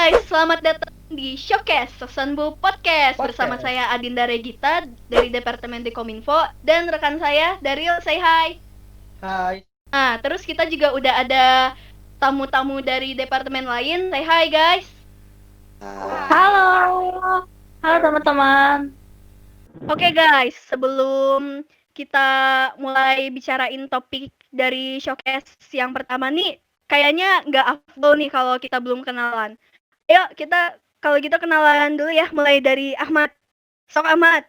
Guys, selamat datang di Showcase Sosanbu Podcast bersama saya Adinda Regita dari Departemen Kominfo dan rekan saya Daryl. Say hi. Hai. Nah, terus kita juga udah ada tamu-tamu dari departemen lain. Say hi guys. Halo, halo teman-teman. Oke guys, sebelum kita mulai bicarain topik dari Showcase yang pertama nih, kayaknya nggak afdol nih kalau kita belum kenalan. Ayo kalau gitu kenalan dulu ya, mulai dari Ahmad. Sok Ahmad.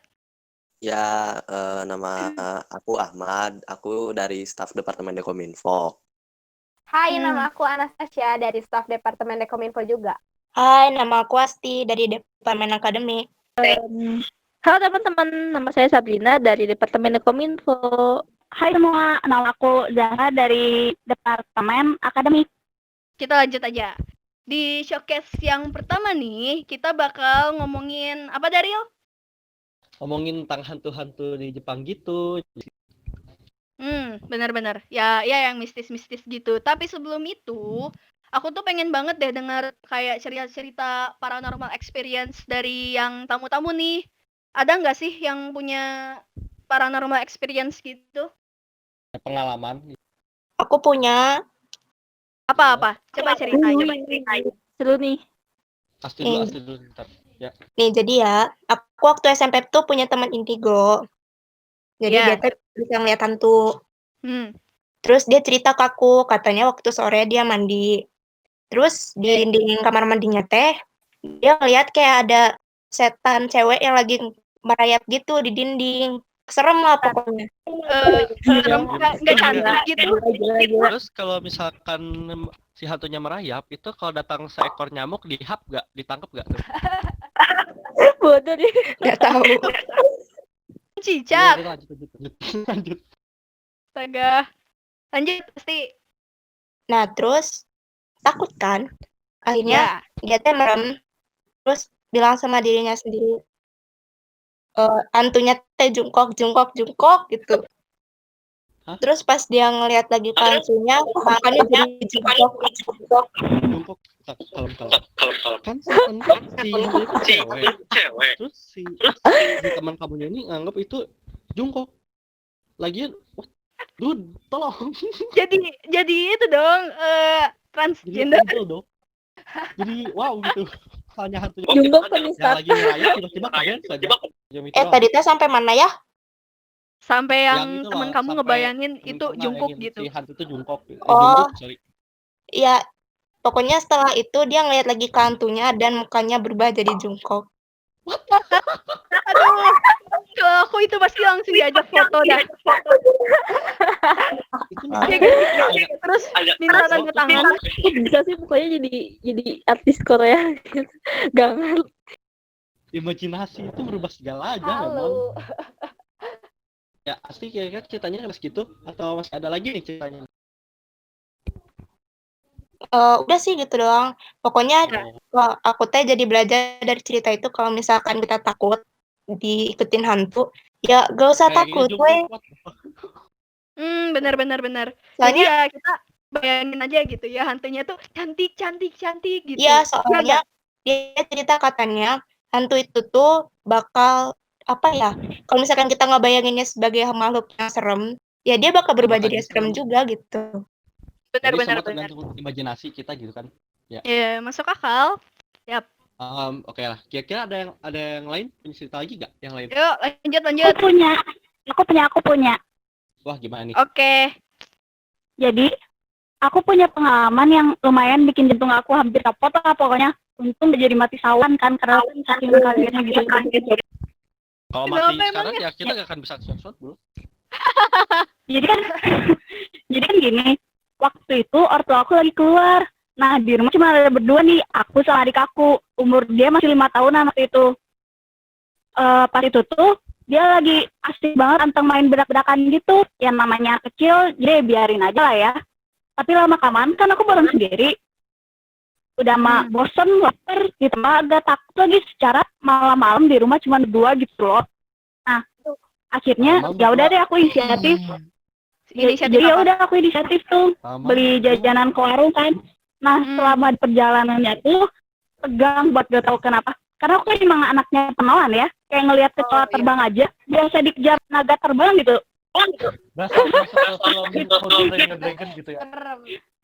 Ya, nama aku Ahmad. Aku dari staf Departemen Kominfo. Hai, nama aku Anastasia dari staf Departemen Kominfo juga. Hai, nama aku Asti dari Departemen Akademik. Halo teman-teman, nama saya Sabrina dari Departemen Kominfo. Hai semua, nama aku Zahra dari Departemen Akademik. Kita lanjut aja. Di showcase yang pertama nih, kita bakal ngomongin apa, Daryl? Ngomongin tentang hantu-hantu di Jepang gitu. Benar-benar. Ya yang mistis-mistis gitu. Tapi sebelum itu, aku tuh pengen banget deh dengar kayak cerita-cerita paranormal experience dari yang tamu-tamu nih. Ada nggak sih yang punya paranormal experience gitu? Pengalaman. Aku punya. Apa? Coba ceritain. Seru nih. Pasti dulu ntar. Ya. Nih, jadi ya, aku waktu SMP tuh punya teman indigo. Jadi dia tuh bisa ngeliat hantu. Terus dia cerita ke aku, katanya waktu sore dia mandi. Terus di dinding kamar mandinya teh, dia ngeliat kayak ada setan cewek yang lagi merayap gitu di dinding. Serem lah pokoknya. Serem, nggak cantik gitu. Terus kalau misalkan si hantunya merayap, itu kalau datang seekor nyamuk dihap nggak? Ditangkap nggak? Bodoh deh. Nggak tahu. Cicak. Lanjut. Astaga. Lanjut pasti. Nah, terus takut kan? Akhirnya dia teh merem. Terus bilang sama dirinya sendiri, hantunya teh jungkok gitu. Hah? Terus pas dia ngelihat lagi ke hantunya, makanya jadi jungkok. Jungkok. Kalau kan si cewek. Terus si teman kamunya ini nganggap itu jungkok. Lagian, dude, tolong. Jadi itu dong, transgender. Jadi dong. Jadi wow gitu. Hanya hantu Jungkok penistaan. Lagi merayap tiba-tiba kalian saja. Tadi teh sampai mana ya? Sampai yang teman kamu ngebayangin itu jungkok gitu. Si hantu itu jungkok. Oh. Sorry. Ya, pokoknya setelah itu dia ngeliat lagi ke hantunya dan mukanya berubah jadi jungkok. Aduh, kalau aku itu pasti langsung diajak foto dah. Terus minta tanda tangan. Bisa sih pokoknya jadi artis Korea. Gangan. Imajinasi itu merubah segala aja memang. Ya pasti kira-kira ceritanya harus gitu atau masih ada lagi nih ceritanya? Udah sih gitu doang. Pokoknya aku teh jadi belajar dari cerita itu kalau misalkan kita takut diikutin hantu, ya gak usah takut, weh. Benar. Soalnya ya kita bayangin aja gitu ya, hantunya tuh cantik gitu. Iya, soalnya dia cerita katanya hantu itu tuh bakal apa ya? Kalau misalkan kita nggak bayanginnya sebagai makhluk yang serem, ya dia bakal berubah jadi serem juga gitu. Benar. Tergantung imajinasi kita gitu kan. Ya. Iya, masuk akal. Yap. Oke lah. Kira-kira ada yang lain punya cerita lagi nggak? Yang lain? Yuk, lanjut. Aku punya. Wah, gimana nih? Oke. Jadi, aku punya pengalaman yang lumayan bikin jantung aku hampir kapot lah pokoknya. Untung jadi mati sawan kan, karena saking kagetnya gitu kan. Kalau mati sekarang ya kita nggak akan bisa shot bro. Jadi kan gini, waktu itu ortu aku lagi keluar. Nah, di rumah cuma ada berdua nih, aku sama adik aku. Umur dia masih 5 tahunan waktu itu. Pas itu tuh, dia lagi asik banget anteng main bedak-bedakan gitu. Yang namanya kecil, jadi biarin aja lah ya. Tapi lama-kelamaan kan aku bareng sendiri. Udah mah bosen, lapar, gitu mah agak takut lagi secara malam-malam di rumah cuma berdua gitu loh. Nah, akhirnya ya udah deh aku inisiatif. Jadi ya udah aku inisiatif tuh beli jajanan ke warung kan. Nah, selama perjalanannya tuh tegang buat gak tahu kenapa. Karena aku kan emang anaknya penawan ya, kayak ngelihat kecoa terbang aja, biasa dikejar naga terbang gitu. Berasa film How to Train Your Dragon gitu ya.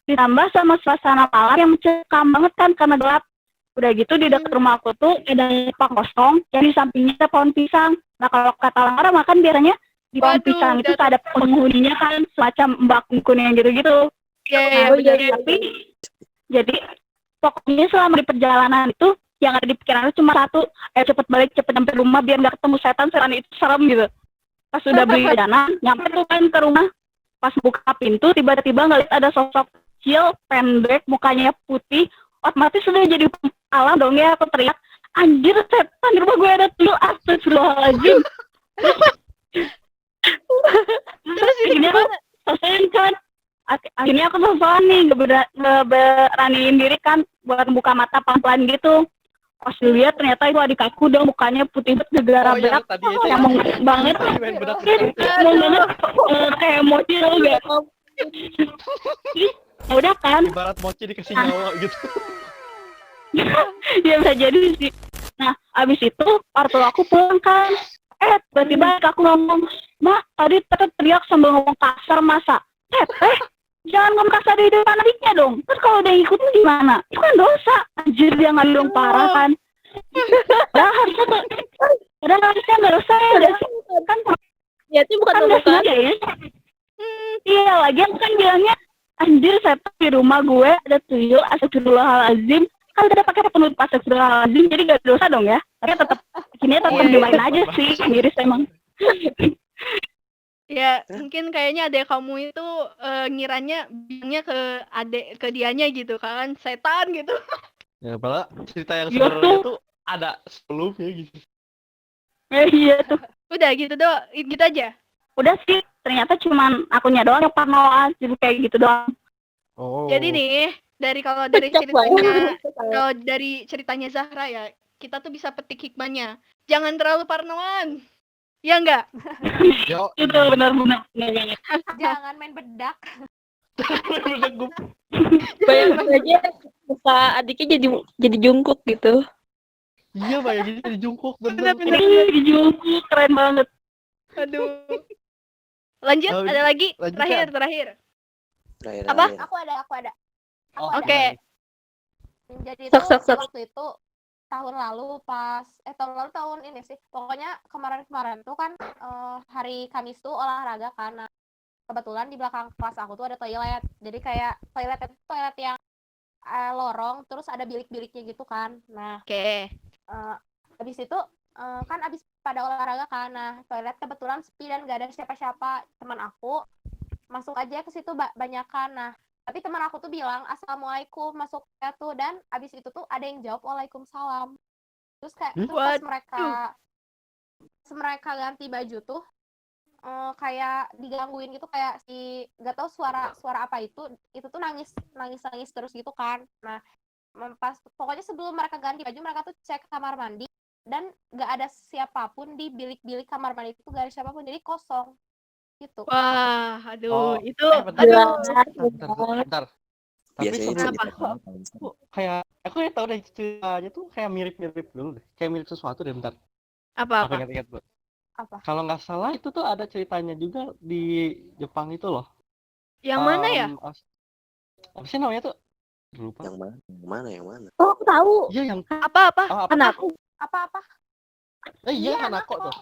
Ditambah sama suasana malam yang mencekam banget kan karena gelap. Udah gitu di dekat rumah aku tuh ada lapang kosong, yang di sampingnya ada pohon pisang. Nah kalau kata orang makan biasanya di pohon pisang itu ada penghuninya kan, semacam mbak kuning gitu-gitu. Iya, Tapi jadi pokoknya selama di perjalanan itu yang ada di pikiran itu cuma satu, cepet balik, cepet sampai rumah biar nggak ketemu setan itu serem gitu. Pas sudah beli dana, nyampe tuh kan ke rumah, pas buka pintu tiba-tiba ngeliat ada sosok kecil, pendek, mukanya putih, otomatis sudah jadi alam dong ya, aku teriak, anjir setan di rumah gue ada tuyul, astagfirullahaladzim. Terus ini akhirnya gimana? selesai kan, akhirnya aku telepon nih, beraniin diri kan buat buka mata pelan-pelan gitu. Pas dilihat ternyata itu adik aku dong, mukanya putih banget, gegara berak, emang banget, emang banget, kayak emosi tau gak? Udah kan? Ibarat mochi dikasih nyawa gitu. Ya bisa jadi sih. Nah, abis itu ortu aku pulang kan, tiba-tiba aku ngomong, "Mak, tadi teteh teriak sambil ngomong kasar masa?" Jangan ngomong kasar di depan adiknya dong. Terus kalau udah ngikutin gimana? Itu kan dosa. Anjir, dia ngadung parah kan. Harusnya nggak dosa ya. Kan Ya itu bukan kan ngomong dosa aja ya. Iya, lagian kan bilangnya, anjir setan di rumah gue ada tuyul, astagfirullahaladzim. Kan udah pakai penutup astagfirullahaladzim, jadi gak dosa dong ya. Tapi tetap dimain aja sih, miris emang. Ya, mungkin kayaknya adek kamu itu ngiranya bilangnya ke dianya gitu kan, setan gitu. Ya, padahal cerita yang sebenarnya tuh ada sebelumnya gitu. Iya tuh. Udah gitu doang, gitu aja. Udah sih, ternyata cuman akunya doang yang parnoan, jadi kayak gitu doang. Oh. Jadi nih, dari ceritanya Zahra ya, kita tuh bisa petik hikmahnya. Jangan terlalu parnoan. Ya enggak? Yo, Itu benar-benar. Jangan main bedak. bayangin aja muka adiknya jadi jungkuk gitu. Iya, bayangin jadi jungkuk bener. Di jungkuk keren banget. Aduh. Lanjut, ada lagi? Lanjut, Terakhir. Apa? Aku ada. Oke. Jadi Sok. waktu itu tahun lalu tahun ini sih. Pokoknya kemarin tuh kan hari Kamis tuh olahraga karena kebetulan di belakang kelas aku tuh ada toilet. Jadi kayak toilet yang lorong terus ada bilik-biliknya gitu kan. Nah, habis itu kan habis pada olahraga kan. Nah, toilet kebetulan sepi dan gak ada siapa-siapa. Teman aku masuk aja ke situ banyakan. Nah, tapi teman aku tuh bilang assalamualaikum masuknya tuh, dan abis itu tuh ada yang jawab waalaikumsalam. Terus kayak pas mereka ganti baju tuh kayak digangguin gitu, kayak gak tahu suara apa itu tuh nangis terus gitu kan. Nah, pokoknya sebelum mereka ganti baju mereka tuh cek kamar mandi dan gak ada siapapun di bilik-bilik kamar mandi itu, gak ada siapapun, jadi kosong gitu. Wah, aduh, itu bentar. Tapi sebenarnya kayak aku tahu deh ceritanya tuh kayak mirip-mirip dulu deh. Kayak mirip sesuatu deh, bentar. Apa? Ingat Bu. Apa? Kalau nggak salah itu tuh ada ceritanya juga di Jepang itu loh. Yang mana ya? Apa sih namanya tuh? Lupa. Yang mana? Oh, aku tahu. Iya, yang apa? Hanako. Apa? Iya, Hanako tuh.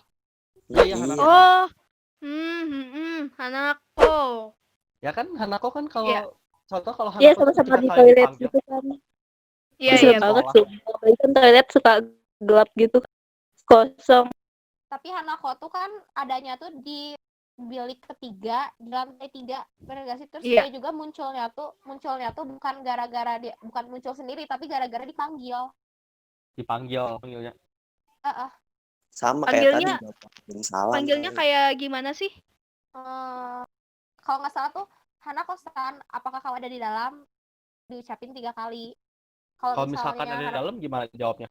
Iya, Hanako. Oh. Hanako. Ya kan Hanako kan kalau contoh kalau Hanako Iya, sama-sama di toilet gitu kan. Iya banget sih. Apalagi kan toilet suka gelap gitu, kosong. Tapi Hanako tuh kan adanya tuh di bilik ketiga, di lantai 3, bener gak sih? Terus dia juga munculnya tuh bukan gara-gara dia, bukan muncul sendiri, tapi gara-gara dipanggilnya. Sama panggilnya, kayak tadi salam. Panggilnya kayak gimana sih? Kalau nggak salah tuh Hanako-san, apakah kau ada di dalam? Diucapin 3 kali. Kalau misalkan ada di dalam gimana jawabnya?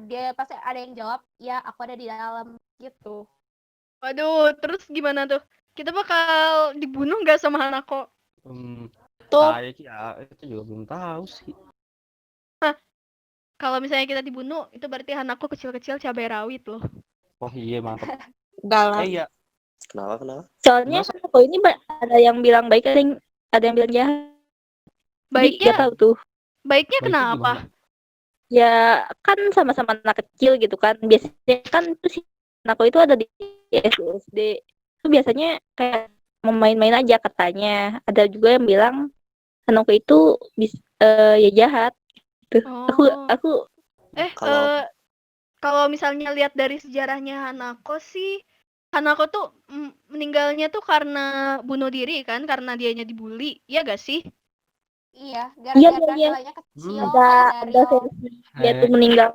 Dia pasti ada yang jawab, ya aku ada di dalam gitu. Waduh, terus gimana tuh? Kita bakal dibunuh nggak sama Hanako? Tuh. Ya, itu juga belum tahu sih. Kalau misalnya kita dibunuh, itu berarti Hanako kecil-kecil cabai rawit loh. Oh iya mantap. Galak. Iya. Kenapa? Soalnya kok ini ada yang bilang baik, ada yang bilang jahat. Jadi Baiknya, nggak tahu tuh. baiknya Baiknya kenapa? gimana? Ya kan sama-sama anak kecil gitu kan. Biasanya kan tuh si Hanako itu ada di SD. Itu biasanya kayak mau main-main aja katanya. Ada juga yang bilang Hanako itu ya jahat. Tuh. Oh. Aku Kalau misalnya lihat dari sejarahnya Hanako sih, Hanako tuh meninggalnya tuh karena bunuh diri kan, karena dianya dibully, iya gak sih? Iya, gara-gara Iya. nilainya kecil, ada steril. versi dia tuh meninggal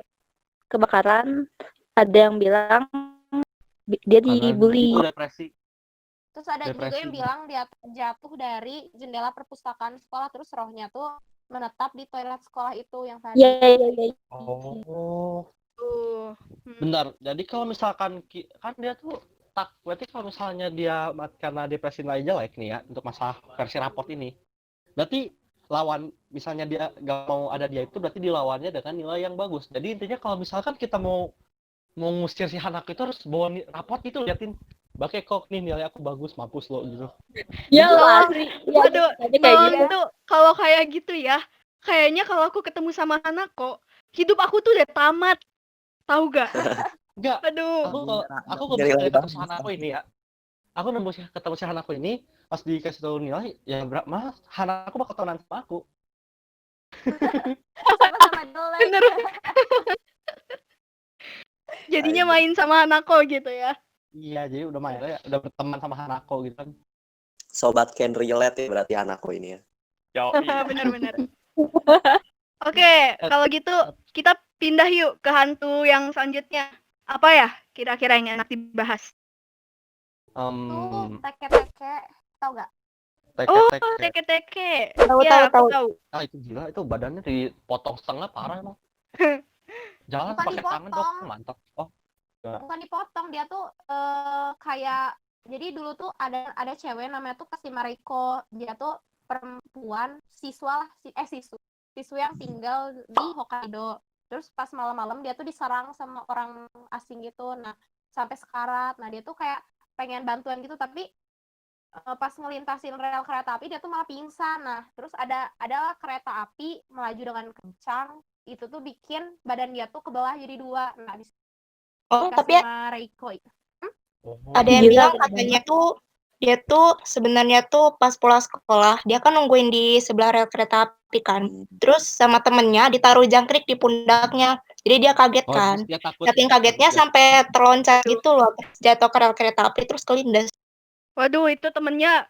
kebakaran. Ada yang bilang dia dibully. Itu depresi. Terus ada juga Depresi. yang bilang dia jatuh dari jendela perpustakaan sekolah, terus rohnya tuh menetap di toilet sekolah itu yang tadi. Iya. Oh. Hmm. Bentar, jadi kalau misalkan kan dia tuh berarti kalau misalnya dia karena depresi nilai jelek nih ya untuk masalah versi raport ini, berarti lawan misalnya dia gak mau ada dia itu berarti dilawannya dengan nilai yang bagus. Jadi intinya kalau misalkan kita mau ngusir si Hanako itu harus bawa raport itu, liatin Bake kok nih nilai aku bagus, mampus lo gitu. Ya lah. Waduh, kalau kayak gitu ya, kayaknya kalau aku ketemu sama Hanako, hidup aku tuh udah tamat. Tahu gak? Enggak. Aduh. Aku ketemu si Hanako ini ya. Aku ketemu si Hanako ini pas dikasih tahu nilai ya berapa, Hanako bakal temenan sama aku. Sama-sama jelek. Bener. Jadinya main sama Hanako gitu ya. Iya, jadi udah main ya, udah berteman sama Hanako gitu kan. Sobat can relate ya berarti Hanako ini ya. Bener. Oke, kalau gitu kita pindah yuk ke hantu yang selanjutnya. Apa ya kira-kira yang enak dibahas? Teke-teke, tau gak? Teke-teke. Tahu. Ah, itu gila, itu badannya dipotong setengah, parah emang. Jalan Bukan pakai tangan dok, dipotong. mantap. Bukan dipotong, dia tuh kayak, jadi dulu tuh ada cewek namanya tuh Kasih Mariko. Dia tuh perempuan siswa yang tinggal di Hokkaido. Terus pas malam-malam dia tuh diserang sama orang asing gitu. Nah, sampai sekarat. Nah, dia tuh kayak pengen bantuan gitu, tapi pas ngelintasin rel kereta api dia tuh malah pingsan. Nah, terus adalah kereta api melaju dengan kencang. Itu tuh bikin badan dia tuh kebelah jadi dua. Nah, tapi Mariko. ada yang bilang katanya tuh dia tuh sebenarnya tuh pas pulang sekolah dia kan nungguin di sebelah rel kereta api kan, terus sama temennya ditaruh jangkrik di pundaknya, jadi dia kaget kan. Saking kagetnya sampai terloncat gitu loh, jatuh ke rel kereta api terus kelindes. Waduh, itu temennya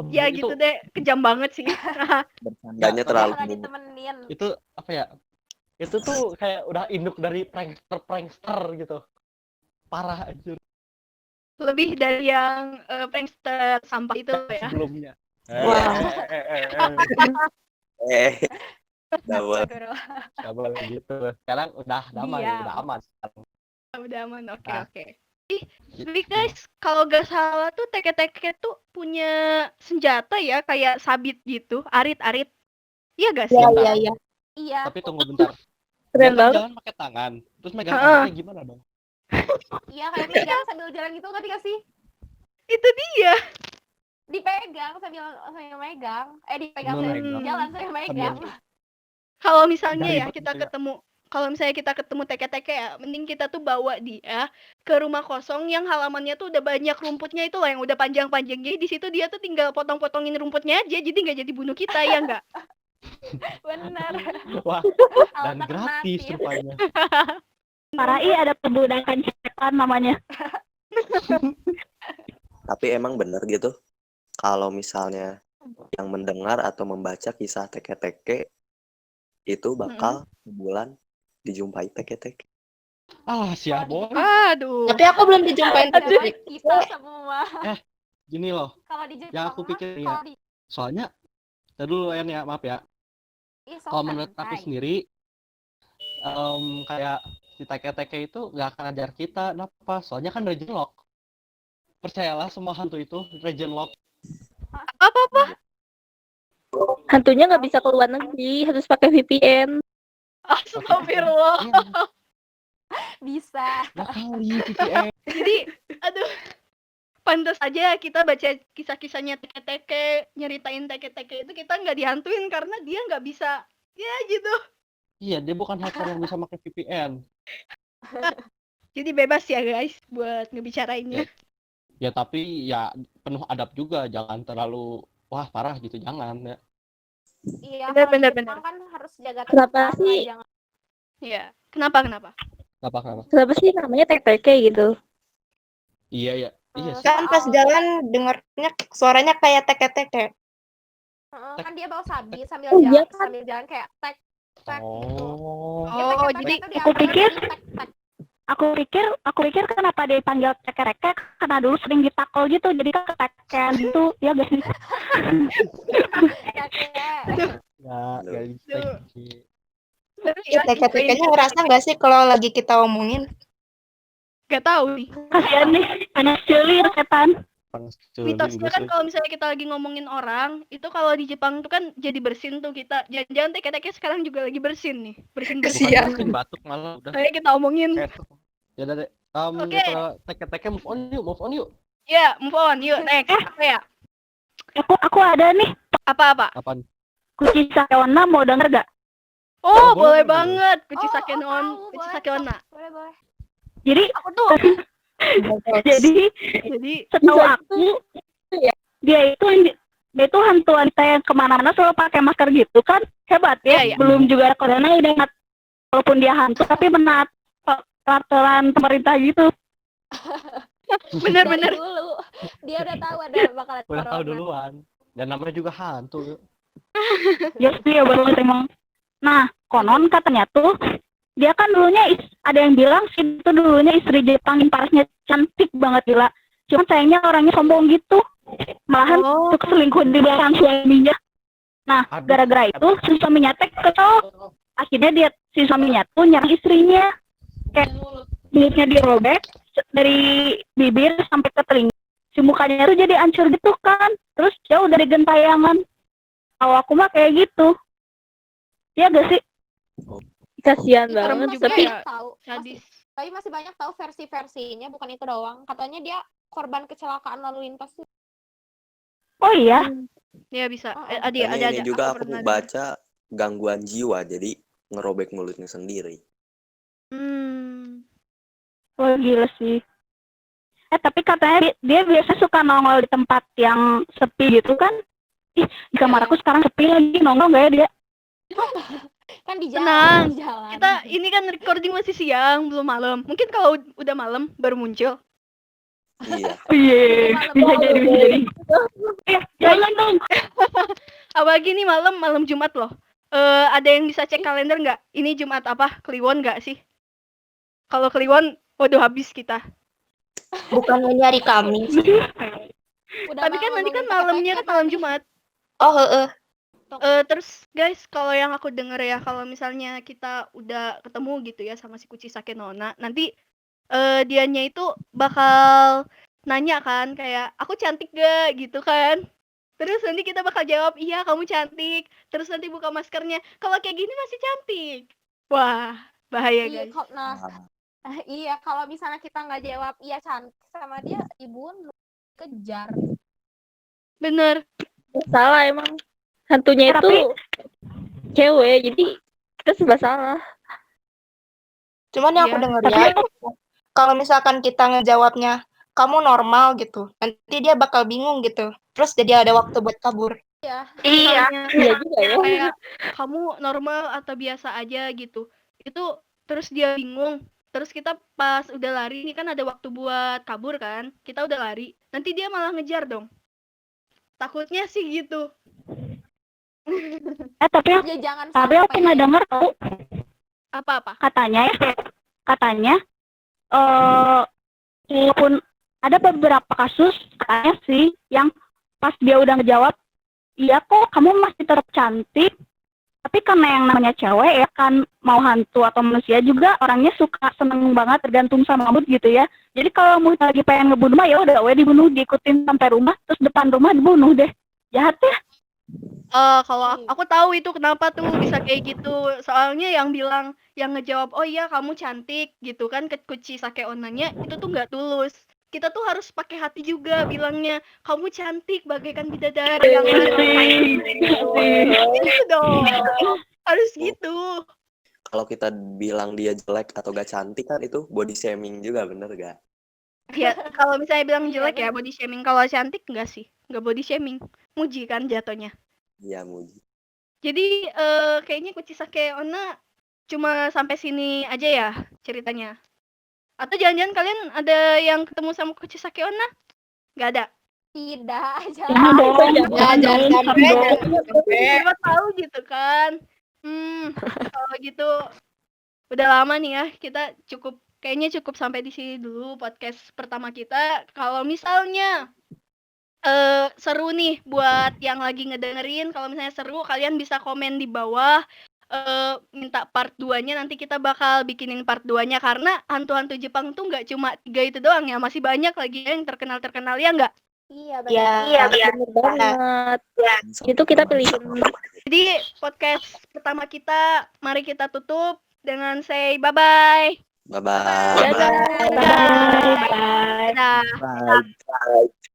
ya gitu deh, kejam banget sih. Bercandanya terlalu ditemenin. Itu apa ya? Itu tuh kayak udah induk dari prankster gitu. Parah anjir. Lebih dari yang prankster sampah itu ya. Sebelumnya. Double gitu. Sekarang udah damai, udah aman. Udah aman, oke. Tapi guys, kalau gak salah tuh teke-teke tuh punya senjata ya, kayak sabit gitu, arit-arit. Iya gak sih? Iya. Tapi tunggu bentar. Keren banget. Jalan pakai tangan, terus megang tangannya gimana dong? Iya, kayak megang sambil jalan gitu, ngerti gak sih? Itu dia. Dipegang sambil megang. Dipegang sambil jalan sambil megang. Kalau misalnya kita ketemu teke-teke ya, mending kita tuh bawa dia ke rumah kosong yang halamannya tuh udah banyak rumputnya itu loh, yang udah panjang-panjang. Jadi di situ dia tuh tinggal potong-potongin rumputnya aja, jadi nggak jadi bunuh kita, ya nggak? Bener. Wah, dan gratis rupanya. Parai ada perbudakan setan namanya. Tapi emang bener gitu, kalau misalnya yang mendengar atau membaca kisah teke-teke itu bakal sebulan dijumpai teke-teke. Siap boy. Aduh. Tapi aku belum dijumpain teke-teke. Kita semua. Gini loh. Kalau di Jepang yang aku pikir ya. Soalnya, dulu ya, maaf ya. Kalau menurut aku sendiri, kayak si teke-teke itu nggak akan ajar kita. Kenapa? Soalnya kan region lock. Percayalah semua hantu itu region lock. Apa? Hantunya nggak bisa keluar negeri, harus pakai VPN. Astagfirullah. Bisa. Nah kali VPN. Jadi, aduh, pantas aja kita baca kisah-kisahnya teke-teke, nyeritain teke-teke itu kita nggak dihantuin karena dia nggak bisa, ya gitu. Iya, dia bukan hacker yang bisa pakai VPN. Jadi bebas ya guys buat ngebicarainnya. Ya tapi ya penuh adab juga, jangan terlalu wah parah gitu, jangan ya. Iya, Benar, kalau di benar, Jepang benar. kan harus jaga Kenapa tatanan lah, sih? jangan. Iya. Kenapa? Kenapa? Kenapa sih namanya teke-teke gitu? Iya ya, iya sih. Kan pas jalan dengarnya suaranya kayak teke-teke. Kan dia bawa sabi sambil Oh, jalan, iya kan? sambil jalan kayak tek tek gitu. Oh, Ya, Oh, teke-teke jadi tuh aku diambil pikir- dari tek tek. Aku pikir kenapa dia dipanggil teke-teke karena dulu sering ditakol gitu, jadi kan ketekean gitu, ya guys. Teke. ya guys. terus Ya, teke-tekenya ngerasa nggak sih kalau lagi kita omongin? nggak tahu nih. Kasihan nih, banyak celir setan. Mitosnya kan kalau misalnya kita lagi ngomongin orang, itu kalau di Jepang tuh kan jadi bersin tuh kita. Jangan teke-teke sekarang juga lagi bersin nih. Bersin Kesian. Bukan batuk malah udah. Kayak kita omongin. Ya udah deh. Oke. Daripada teke-teke move on yuk. Ya, move on. Yuk, next. Apa ya? Aku ada nih, Apa? Apaan? Kuchi Sakeona, mau denger gak? Oh, boleh boleh. banget. Kuchi Oh, Sake tahu, Kuchi boleh, Sake Onna. Boleh. Jadi Aku tuh. jadi setahu aku dia itu hantu wanita yang kemana-mana selalu pakai masker gitu kan, hebat ya. Iya. Belum juga corona udah walaupun dia hantu tapi menaat peraturan pemerintah gitu. Bener. Dari dulu dia udah tahu ada bakalan Udah tahu corona. duluan. Dan namanya juga hantu. Ya sih ya banget emang. Nah, konon katanya tuh dia kan dulunya ada yang bilang sih itu dulunya istri Jepang yang parasnya cantik banget gila. Cuman sayangnya orangnya sombong gitu. Malahan suka selingkuh di belakang suaminya. Nah, gara-gara itu si suaminya kesel. Akhirnya si suaminya tuh nyerang istrinya. Kayak mulutnya dirobek dari bibir sampai ke telinga. Si mukanya tuh jadi hancur gitu kan. Terus jauh dari gentayangan. Kalau aku mah kayak gitu. Iya gak sih? Kasihan Serem banget, juga tapi ya. tahu. Sadis. Tapi masih banyak tahu versi-versinya, bukan itu doang. Katanya dia korban kecelakaan lalu lintas. Oh iya. Ya bisa. Oh. Ada. Ini juga aku pernah baca gangguan jiwa, jadi ngerobek mulutnya sendiri. Oh gila sih. Tapi katanya dia biasa suka nongol di tempat yang sepi gitu kan. Ih, di kamar aku sekarang sepi lagi, nongol gak ya dia? Kan di Tenang. jalan. Kita ini kan recording masih siang, belum malam. Mungkin kalau udah malam baru muncul. Iya. Iya, bisa jadi. Jangan dong. Apalagi nih malam Jumat loh. Ada yang bisa cek kalender nggak? Ini Jumat apa? Kliwon nggak sih? Kalau Kliwon, waduh habis kita. Bukan nyari Kamis. Tapi kan nanti kan malamnya kan malam Jumat. Oh, heeh. Terus guys, kalau yang aku denger ya, kalau misalnya kita udah ketemu gitu ya sama si Kuchi Sake Nona, nanti dianya itu bakal nanya kan kayak aku cantik gak gitu kan. Terus nanti kita bakal jawab iya kamu cantik. Terus nanti buka maskernya, kalau kayak gini masih cantik. Wah, bahaya guys. Iya, kalau misalnya kita nggak jawab iya cantik sama dia, ibuan kejar. Bener. salah emang. Hantunya itu cewek, jadi kita serba salah. Cuman yang aku denger ya, kalau misalkan kita ngejawabnya kamu normal gitu, nanti dia bakal bingung gitu. Terus jadi ada waktu buat kabur. Iya juga ya. Kayak kamu normal atau biasa aja gitu. Itu terus dia bingung. Terus kita pas udah lari, ini kan ada waktu buat kabur kan. Kita udah lari, nanti dia malah ngejar dong. Takutnya sih gitu. Tapi Ya jangan aku pernah dengar tuh Apa-apa? katanya walaupun ada beberapa kasus katanya sih yang pas dia udah ngejawab iya kok kamu masih tetap cantik, tapi karena yang namanya cewek ya kan, mau hantu atau manusia juga orangnya suka seneng banget tergantung sama mood gitu ya. Jadi kalau mau lagi pengen ngebunuh mah ya udah dibunuh, diikutin sampai rumah, terus depan rumah dibunuh deh. Jahat ya. Kalau aku tahu itu kenapa tuh bisa kayak gitu. Soalnya yang ngejawab, "Oh iya kamu cantik," gitu kan ke Kuchi Sake Onnanya, itu tuh nggak tulus. Kita tuh harus pakai hati juga bilangnya, "Kamu cantik bagaikan bidadari yang gitu dong. Harus gitu. Kalau kita bilang dia jelek atau gak cantik kan itu body shaming juga, bener gak? Ya, kalau misalnya bilang jelek ya body shaming, kalau cantik enggak sih, enggak body shaming. Muji kan jatuhnya. Iya, muji. Jadi kayaknya Kuchi Sake Onna cuma sampai sini aja ya ceritanya. Atau jangan-jangan kalian ada yang ketemu sama Kuchi Sake Onna? Nggak ada. Tidak, Jangan dong, Jangan sampai. Siapa tahu gitu kan. Kalau gitu udah lama nih ya, kita kayaknya cukup sampai di sini dulu podcast pertama kita. Kalau misalnya seru nih buat yang lagi ngedengerin, kalau misalnya seru kalian bisa komen di bawah, minta part 2-nya, nanti kita bakal bikinin part 2-nya karena hantu-hantu Jepang tuh nggak cuma 3 itu doang ya, masih banyak lagi yang terkenal-terkenal ya nggak? Iya, Iya, Bener banget. Itu kita pilihin. Jadi podcast pertama kita, mari kita tutup dengan say bye-bye. Bye-bye. Dadah. Bye. Dadah. Bye.